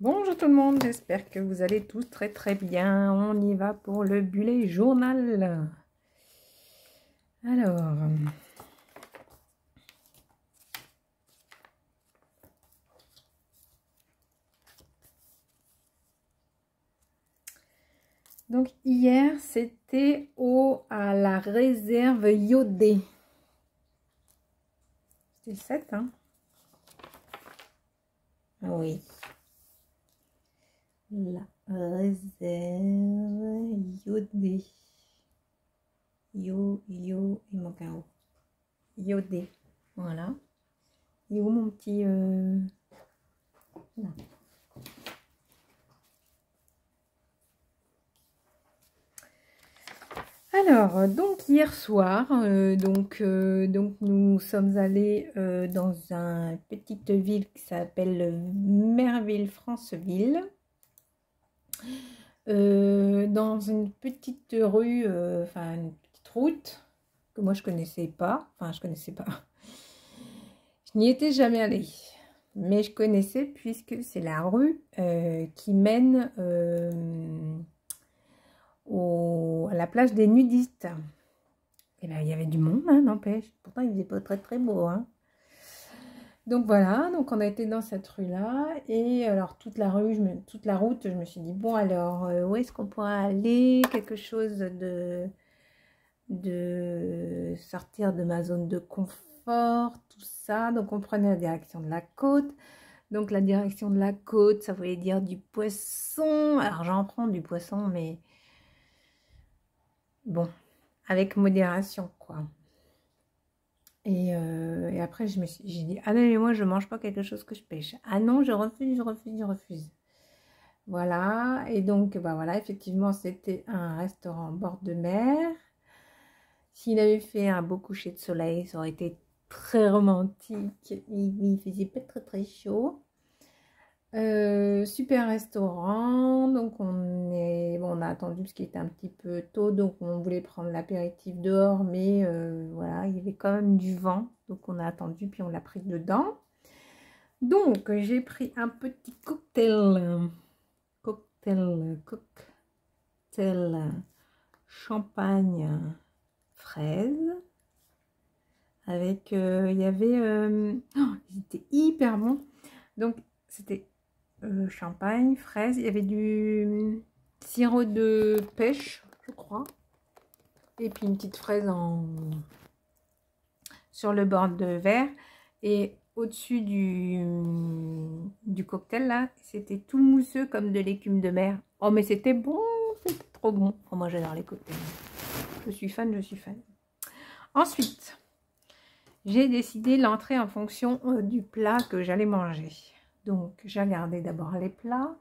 Bonjour tout le monde, j'espère que vous allez tous très bien. On y va pour le bullet journal. Alors, donc hier c'était à la réserve iodée. C'était le 7, hein? Ah oui. La réserve iodée. Il manque un O. Iodée. Voilà. Et où mon petit... Là. Alors, donc hier soir, nous sommes allés dans une petite ville qui s'appelle Merville-Franceville, dans une petite rue, enfin une petite route que moi je connaissais pas, je n'y étais jamais allée, mais je connaissais puisque c'est la rue qui mène à la plage des nudistes. Et bien, il y avait du monde, hein, n'empêche. Pourtant, il faisait pas très beau, hein. Donc voilà, donc on a été dans cette rue-là. Et alors, toute la route, je me suis dit, bon, alors, où est-ce qu'on pourra aller? Quelque chose de sortir de ma zone de confort, tout ça. Donc, on prenait la direction de la côte. Donc, la direction de la côte, ça voulait dire du poisson. Alors, j'en prends du poisson, mais bon, avec modération, quoi. Et après, j'ai dit, ah non, mais moi, je mange pas quelque chose que je pêche. Ah non, je refuse. Voilà, et donc, bah voilà, effectivement, c'était un restaurant bord de mer. S'il avait fait un beau coucher de soleil, ça aurait été très romantique. Il faisait pas très chaud. Super restaurant, donc on a attendu parce qu'il était un petit peu tôt, donc on voulait prendre l'apéritif dehors, mais voilà, il y avait quand même du vent, donc on a attendu puis on l'a pris dedans. Donc j'ai pris un petit cocktail champagne fraise avec il y avait ils étaient hyper bons, donc c'était champagne, fraise, il y avait du sirop de pêche, je crois, et puis une petite fraise sur le bord de verre, et au-dessus du cocktail là, c'était tout mousseux comme de l'écume de mer. Oh mais c'était bon, c'était trop bon. Oh, moi j'adore les cocktails, je suis fan. Ensuite, j'ai décidé l'entrée en fonction du plat que j'allais manger. Donc, j'ai regardé d'abord les plats.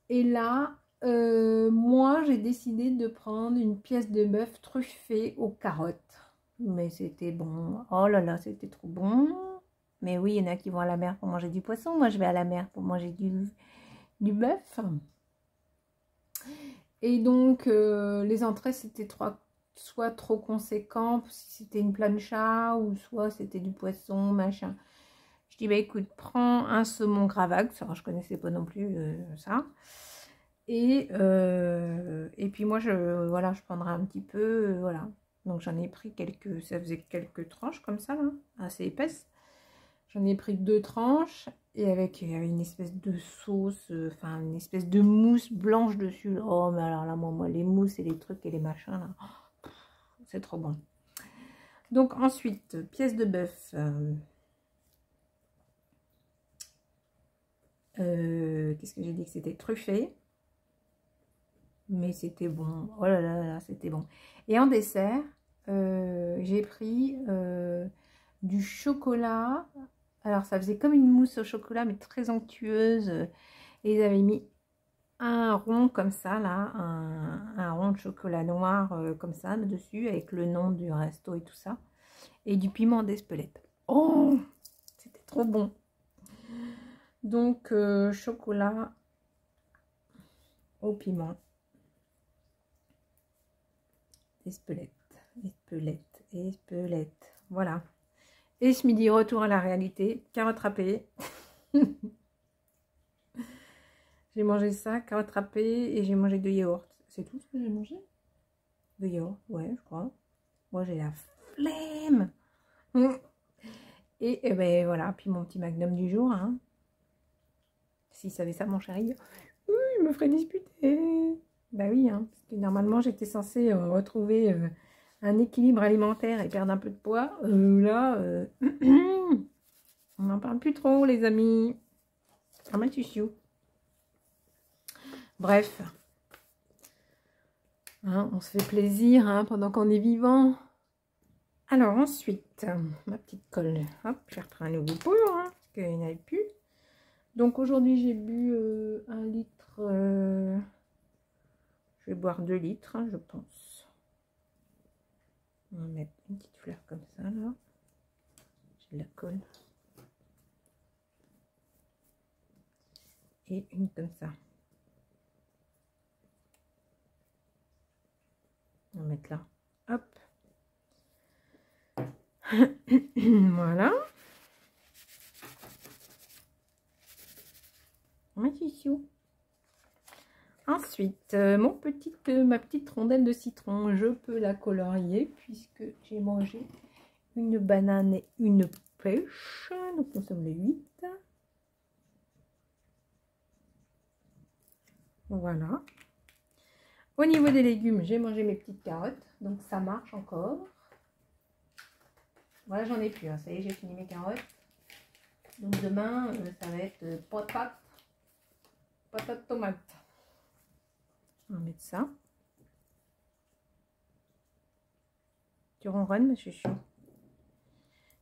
Et là, moi, j'ai décidé de prendre une pièce de bœuf truffée aux carottes. Mais c'était bon. Oh là là, c'était trop bon. Mais oui, il y en a qui vont à la mer pour manger du poisson. Moi, je vais à la mer pour manger du bœuf. Et donc, les entrées, c'était soit trop conséquent, si c'était une plancha, ou soit c'était du poisson, machin. Je dis, bah écoute, prends un saumon Gravag, ça je connaissais pas non plus ça. Et puis moi, voilà, je prendrai un petit peu, voilà. Donc j'en ai pris quelques, ça faisait quelques tranches comme ça, là, assez épaisses. J'en ai pris 2 tranches, et avec il y avait une espèce de sauce, enfin une espèce de mousse blanche dessus. Oh, mais alors là, moi les mousses et les trucs et les machins, là, c'est trop bon. Donc ensuite, pièce de bœuf. Qu'est-ce que j'ai dit que c'était truffé, mais c'était bon. Oh là là là, c'était bon. Et en dessert, j'ai pris du chocolat. Alors ça faisait comme une mousse au chocolat, mais très onctueuse. Et ils avaient mis un rond comme ça là, un rond de chocolat noir comme ça dessus, avec le nom du resto et tout ça, et du piment d'Espelette. Oh, c'était trop bon. Donc chocolat au piment Espelette. Voilà. Et ce midi, retour à la réalité. Carottes râpées. J'ai mangé ça, carottes râpées, et j'ai mangé 2 yaourts. C'est tout ce que j'ai mangé? 2 yaourts, ouais, je crois. Moi, j'ai la flemme. Et ben voilà, puis mon petit magnum du jour. Hein. S'il savait ça, mon chéri, il me ferait disputer. Bah oui, hein, parce que normalement, j'étais censée retrouver un équilibre alimentaire et perdre un peu de poids. Là, on n'en parle plus trop, les amis. Ah, ma chouchou. Bref, hein, on se fait plaisir hein, pendant qu'on est vivant. Alors ensuite, ma petite colle, hop, j'ai repris un nouveau pot, hein, parce qu'il n'y en avait plus. Donc aujourd'hui j'ai bu 1 litre, je vais boire 2 litres, hein, je pense. On va mettre une petite fleur comme ça là, j'ai de la colle. Et une comme ça. On va mettre là, hop. Voilà. Ma chouchou. Ensuite, ma petite rondelle de citron, je peux la colorier puisque j'ai mangé une banane et une pêche. Donc nous sommes les 8. Voilà. Au niveau des légumes, j'ai mangé mes petites carottes, donc ça marche encore. Voilà, j'en ai plus, hein. Ça y est, j'ai fini mes carottes. Donc demain, ça va être patate tomate. On va mettre ça. Tu ronronnes, ma chouchou.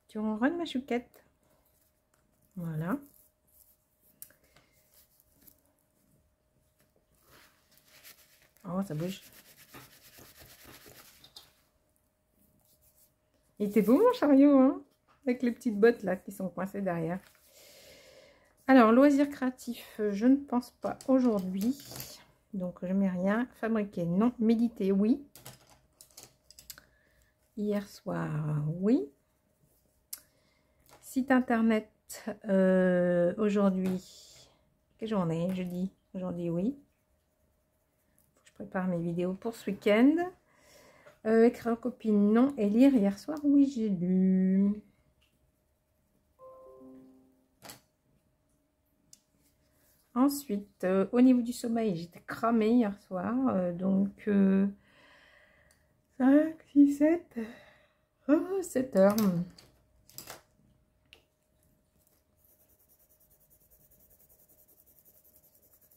Tu ronronnes, ma chouquette. Voilà. Oh, ça bouge. Il était beau, mon chariot, hein, avec les petites bottes là qui sont coincées derrière. Alors, loisirs créatifs, je ne pense pas aujourd'hui. Donc, je mets rien. Fabriquer, non. Méditer, oui. Hier soir, oui. Site internet, aujourd'hui. Quelle journée? Jeudi. Aujourd'hui, oui. Faut que je prépare mes vidéos pour ce week-end. Écrire aux copines, non. Et lire, hier soir, oui, j'ai lu. Ensuite, au niveau du sommeil, j'étais cramée hier soir. Donc, 5, 6, 7. Oh, 7 heures.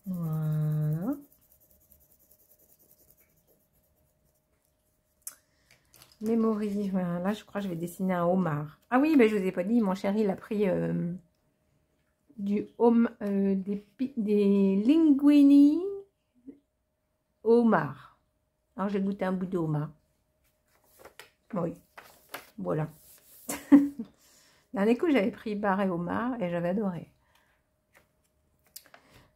Voilà. Memory. Voilà, là, je crois que je vais dessiner un homard. Ah oui, ben, je vous ai pas dit, mon chéri, il a pris du des linguini homard. Alors, j'ai goûté un bout de homard. Oui, voilà. Dernier coup, j'avais pris barré homard et j'avais adoré.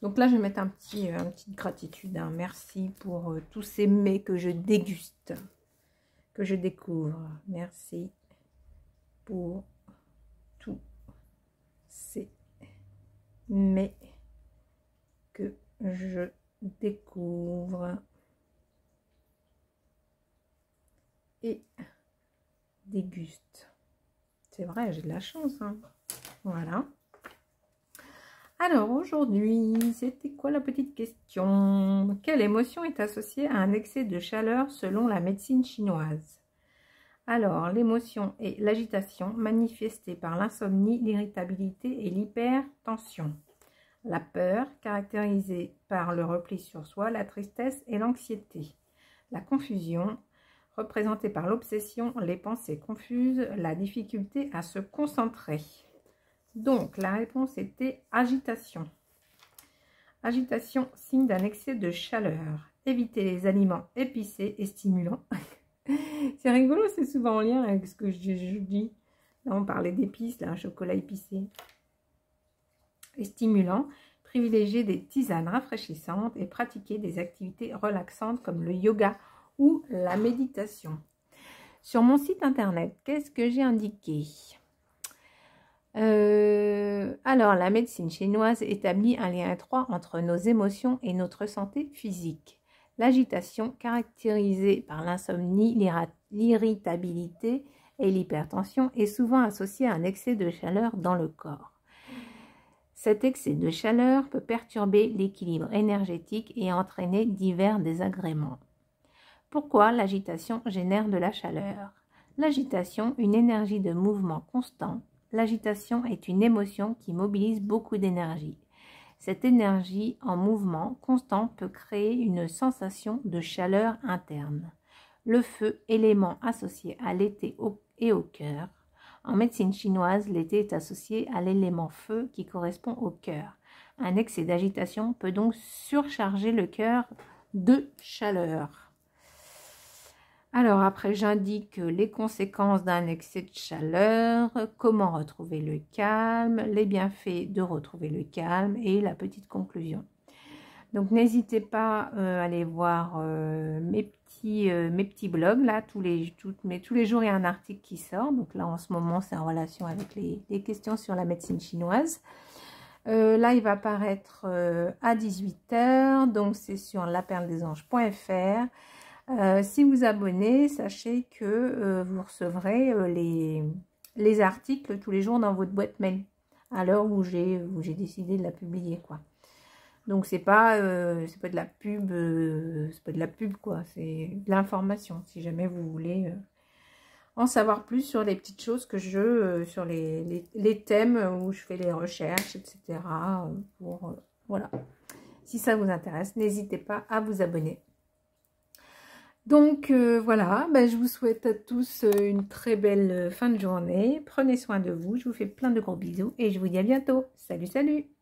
Donc là, je vais mettre un petite gratitude. Hein. Merci pour tous ces mets que je déguste, que je découvre. Merci pour tous ces mets que je découvre et déguste. C'est vrai, j'ai de la chance. Hein. Voilà. Alors aujourd'hui, c'était quoi la petite question? Quelle émotion est associée à un excès de chaleur selon la médecine chinoise? Alors, l'émotion est l'agitation manifestée par l'insomnie, l'irritabilité et l'hypertension. La peur, caractérisée par le repli sur soi, la tristesse et l'anxiété. La confusion, représentée par l'obsession, les pensées confuses, la difficulté à se concentrer. Donc, la réponse était agitation. Agitation, signe d'un excès de chaleur. Éviter les aliments épicés et stimulants. C'est rigolo, c'est souvent en lien avec ce que je dis. Là, on parlait d'épices, là, un chocolat épicé. Et stimulant, privilégier des tisanes rafraîchissantes et pratiquer des activités relaxantes comme le yoga ou la méditation. Sur mon site internet, qu'est-ce que j'ai indiqué? Alors, la médecine chinoise établit un lien étroit entre nos émotions et notre santé physique. L'agitation, caractérisée par l'insomnie, l'irritabilité et l'hypertension, est souvent associée à un excès de chaleur dans le corps. Cet excès de chaleur peut perturber l'équilibre énergétique et entraîner divers désagréments. Pourquoi l'agitation génère de la chaleur? L'agitation, une énergie de mouvement constant. L'agitation est une émotion qui mobilise beaucoup d'énergie. Cette énergie en mouvement constant peut créer une sensation de chaleur interne. Le feu, élément associé à l'été et au cœur. En médecine chinoise, l'été est associé à l'élément feu qui correspond au cœur. Un excès d'agitation peut donc surcharger le cœur de chaleur. Alors après, j'indique les conséquences d'un excès de chaleur, comment retrouver le calme, les bienfaits de retrouver le calme et la petite conclusion. Donc n'hésitez pas à aller voir mes petits blogs, là, tous les jours il y a un article qui sort. Donc là en ce moment c'est en relation avec les questions sur la médecine chinoise. Là il va paraître à 18 h, donc c'est sur laperledesanges.fr. Si vous abonnez, sachez que vous recevrez les articles tous les jours dans votre boîte mail à l'heure où j'ai décidé de la publier, quoi. Donc c'est pas de la pub, c'est pas de la pub, quoi, c'est de l'information. Si jamais vous voulez en savoir plus sur les petites choses que sur les thèmes où je fais les recherches, etc. Voilà. Si ça vous intéresse, n'hésitez pas à vous abonner. Donc voilà, je vous souhaite à tous une très belle fin de journée. Prenez soin de vous, je vous fais plein de gros bisous et je vous dis à bientôt. Salut, salut!